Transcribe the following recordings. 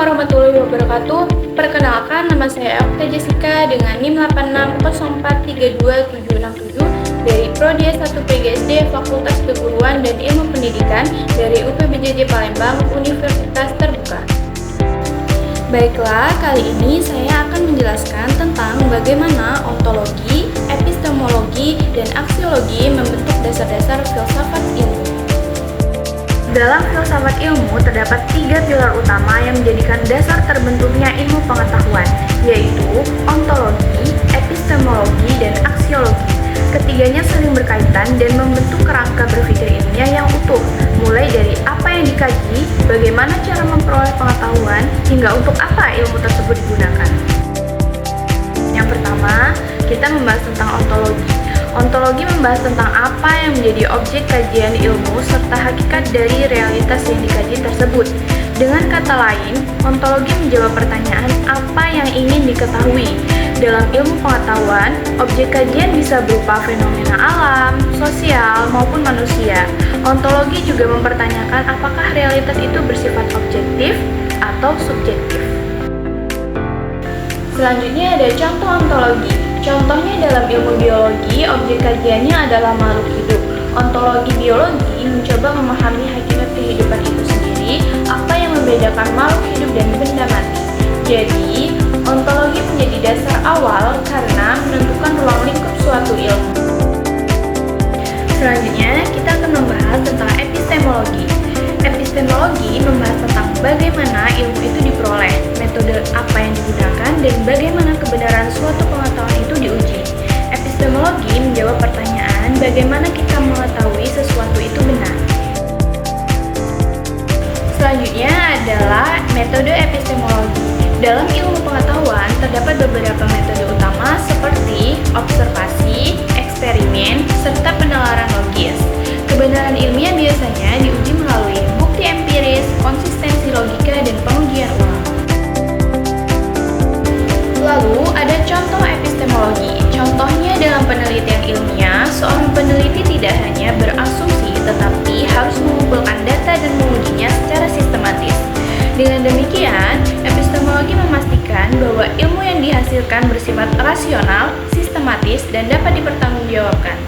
warahmatullahi wabarakatuh. Perkenalkan, nama saya Okta Jessica dengan NIM 8604327767 dari Prodi S1 PGSD Fakultas Keguruan dan Ilmu Pendidikan dari UPBJJ Palembang, Universitas Terbuka. Baiklah, kali ini saya akan menjelaskan tentang bagaimana ontologi, epistemologi, dan aksiologi membentuk dasar-dasar filsafat ilmu. Dalam filsafat ilmu terdapat 3 pilar utama yang menjadikan dasar terbentuknya ilmu pengetahuan, yaitu ontologi, epistemologi, dan aksiologi. Ketiganya saling berkaitan dan membentuk kerangka berpikir ilmiah yang utuh, mulai dari apa yang dikaji, bagaimana cara memperoleh pengetahuan, hingga untuk apa ilmu tersebut digunakan. Yang pertama, kita membahas tentang ontologi. Ontologi membahas tentang apa yang menjadi objek kajian ilmu serta hakikat dari realitas yang dikaji tersebut. Dengan kata lain, ontologi menjawab pertanyaan apa yang ingin diketahui. Dalam ilmu pengetahuan, objek kajian bisa berupa fenomena alam, sosial, maupun manusia. Ontologi juga mempertanyakan apakah realitas itu bersifat objektif atau subjektif. Selanjutnya ada contoh ontologi. Contohnya dalam ilmu biologi, objek kajiannya adalah makhluk hidup. Ontologi biologi mencoba memahami hakikat kehidupan itu sendiri, apa yang membedakan makhluk hidup dan benda mati. Jadi, ontologi menjadi dasar awal karena menentukan ruang lingkup suatu ilmu. Selanjutnya, kita akan membahas tentang epistemologi. Epistemologi membahas tentang bagaimana ilmu itu diperoleh, metode apa yang digunakan, dan bagaimana kebenaran suatu pengetahuan itu diuji. Epistemologi menjawab pertanyaan bagaimana kita mengetahui sesuatu itu benar. Selanjutnya adalah metode epistemologi. Dalam ilmu pengetahuan terdapat beberapa metode utama seperti observasi, eksperimen, serta penalaran logis. Kebenaran ilmiah biasanya diuji melalui bukti empiris, konsistensi logika, dan pengujian ulang. Lalu ada contoh epistemologi. Contohnya dalam penelitian ilmiah, seorang peneliti tidak hanya berasumsi tetapi harus mengumpulkan data dan mengujinya secara sistematis. Dengan demikian, epistemologi memastikan bahwa ilmu yang dihasilkan bersifat rasional, sistematis, dan dapat dipertanggungjawabkan.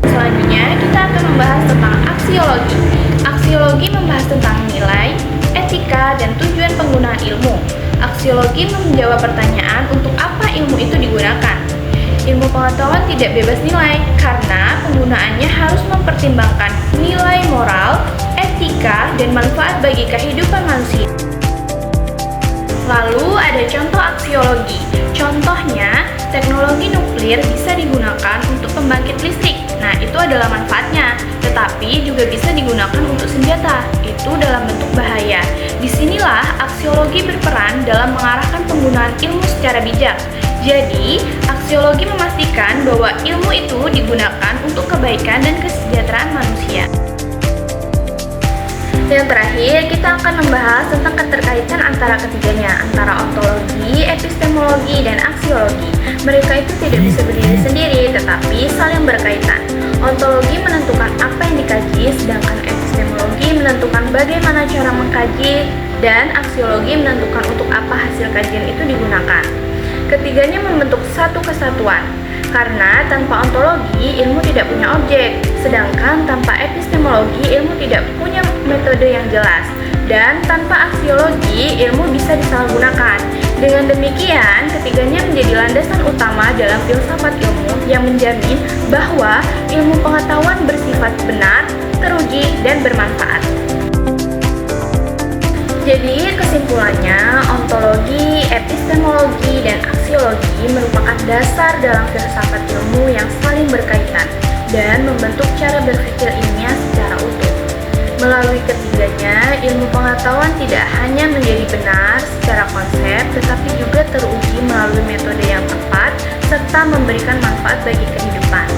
Selanjutnya, kita akan membahas tentang aksiologi. Aksiologi membahas tentang nilai, etika, dan tujuan penggunaan ilmu. Aksiologi menjawab pertanyaan untuk apa ilmu itu digunakan. Ilmu pengetahuan tidak bebas nilai karena penggunaannya harus mempertimbangkan nilai moral, etika, dan manfaat bagi kehidupan manusia. Lalu ada contoh aksiologi. Contohnya, teknologi nuklir bisa digunakan untuk pembangkit listrik. Nah, itu adalah manfaatnya. Tetapi juga bisa digunakan untuk senjata. Itu dalam bentuk bahaya. Disinilah aksiologi berperan dalam mengarahkan penggunaan ilmu secara bijak. Jadi, aksiologi memastikan bahwa ilmu itu digunakan untuk kebaikan dan kesejahteraan manusia. Yang terakhir, kita akan membahas tentang keterkaitan antara ketiganya, antara ontologi, epistemologi, dan aksiologi. Mereka itu tidak bisa berdiri sendiri, tetapi saling berkaitan. Ontologi menentukan apa yang dikaji, sedangkan epistemologi menentukan bagaimana cara mengkaji, dan aksiologi menentukan untuk apa hasil kajian itu digunakan. Ketiganya membentuk satu kesatuan, karena tanpa ontologi, ilmu tidak punya objek, sedangkan tanpa epistemologi, ilmu tidak punya metode yang jelas, dan tanpa aksiologi, ilmu bisa disalahgunakan. Dengan demikian, ketiganya menjadi landasan utama dalam filsafat ilmu yang menjamin bahwa ilmu pengetahuan bersifat benar, teruji, dan bermanfaat. Jadi, kesimpulannya, ontologi, epistemologi, dan aksiologi merupakan dasar dalam filsafat ilmu yang saling berkaitan dan membentuk cara berpikir ilmiah secara utuh. Melalui ketiganya, ilmu pengetahuan tidak hanya menjadi benar secara konsep, tetapi juga teruji melalui metode yang tepat serta memberikan manfaat bagi kehidupan.